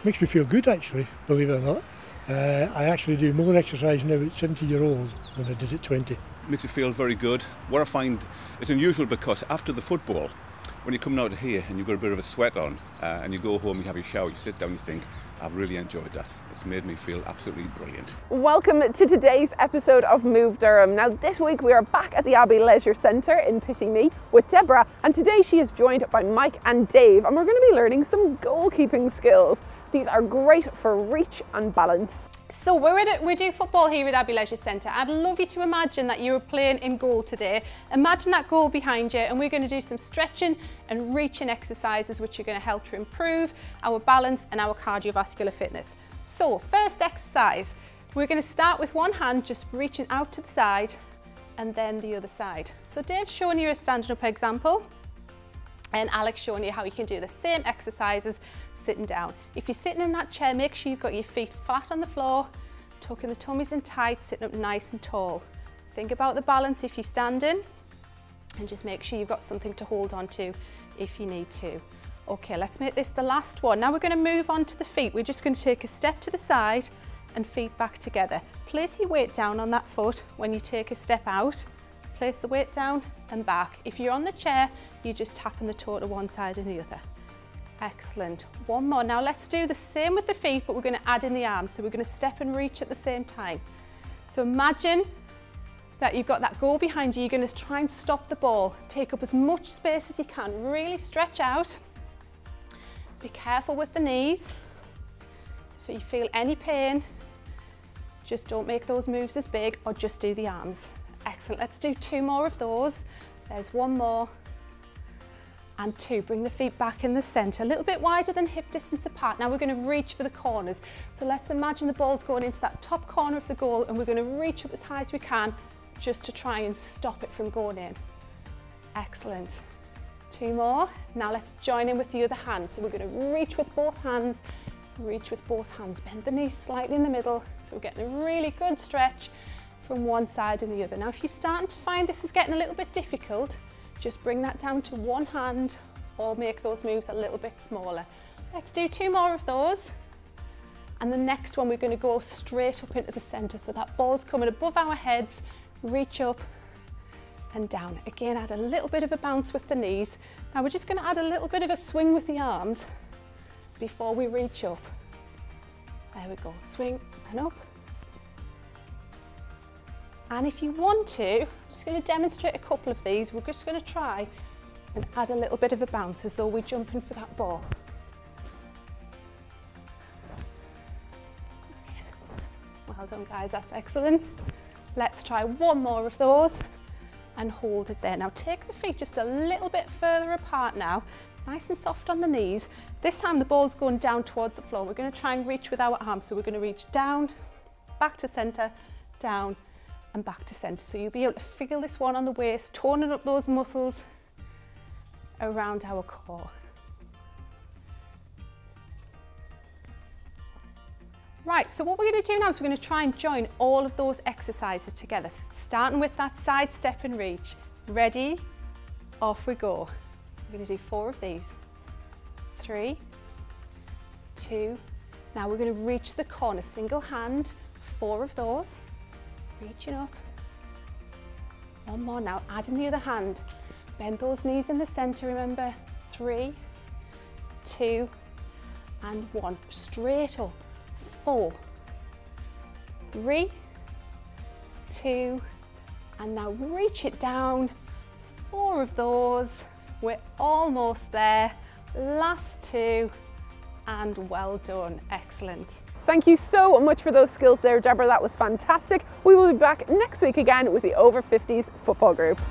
Makes me feel good actually, believe it or not. I actually do more exercise now at 70-year-old than I did at 20. Makes you feel very good. What I find is unusual because after the football, when you're coming out of here and you've got a bit of a sweat on and you go home, you have your shower, you sit down, you think, I've really enjoyed that. It's made me feel absolutely brilliant. Welcome to today's episode of Move Durham. Now this week we are back at the Abbey Leisure Centre in Pittyme with Deborah, and today she is joined by Mike and Dave, and we're going to be learning some goalkeeping skills. These are great for reach and balance. So we do football here at Abbey Leisure Centre. I'd love you to imagine that you were playing in goal today. Imagine that goal behind you, and we're going to do some stretching and reaching exercises which are going to help to improve our balance and our cardiovascular fitness. So first exercise, we're going to start with one hand just reaching out to the side and then the other side. So Dave's showing you a standing up example and Alex showing you how you can do the same exercises sitting down. If you're sitting in that chair, make sure you've got your feet flat on the floor, tucking the tummies in tight, sitting up nice and tall. Think about the balance if you're standing, and just make sure you've got something to hold on to if you need to. Okay, let's make this the last one. Now we're going to move on to the feet. We're just going to take a step to the side and feet back together. Place your weight down on that foot when you take a step out. Place the weight down and back. If you're on the chair, you're just tapping the toe to one side and the other. Excellent. One more. Now let's do the same with the feet, but we're going to add in the arms. So we're going to step and reach at the same time. So imagine that you've got that goal behind you. You're going to try and stop the ball. Take up as much space as you can. Really stretch out. Be careful with the knees. If you feel any pain, just don't make those moves as big, or just do the arms. Excellent. Let's do two more of those. There's one more. And two. Bring the feet back in the centre, a little bit wider than hip distance apart. Now we're going to reach for the corners. So let's imagine the ball's going into that top corner of the goal, and we're going to reach up as high as we can just to try and stop it from going in. Excellent. Two more. Now let's join in with the other hand. So we're going to reach with both hands, reach with both hands. Bend the knees slightly in the middle. So we're getting a really good stretch from one side and the other. Now if you're starting to find this is getting a little bit difficult, just bring that down to one hand or make those moves a little bit smaller. Let's do two more of those. And the next one, we're going to go straight up into the centre. So that ball's coming above our heads, reach up and down. Again, add a little bit of a bounce with the knees. Now we're just going to add a little bit of a swing with the arms before we reach up. There we go, swing and up. And if you want to, I'm just going to demonstrate a couple of these. We're just going to try and add a little bit of a bounce as though we're jumping for that ball. Well done guys, that's excellent. Let's try one more of those and hold it there. Now take the feet just a little bit further apart now, nice and soft on the knees. This time the ball's going down towards the floor. We're going to try and reach with our arms. So we're going to reach down, back to centre, down, and back to centre. So you'll be able to feel this one on the waist, toning up those muscles around our core. Right, so what we're going to do now is we're going to try and join all of those exercises together. Starting with that side step and reach. Ready? Off we go. We're going to do 4 of these. 3, 2, now we're going to reach the corner, single hand, 4 of those. Reaching up. One more now, add in the other hand. Bend those knees in the centre, remember. 3, 2, and 1. Straight up. 4, 3, 2, and now reach it down. 4 of those. We're almost there. Last 2, and well done. Excellent. Thank you so much for those skills there, Deborah. That was fantastic. We will be back next week again with the Over 50s football group.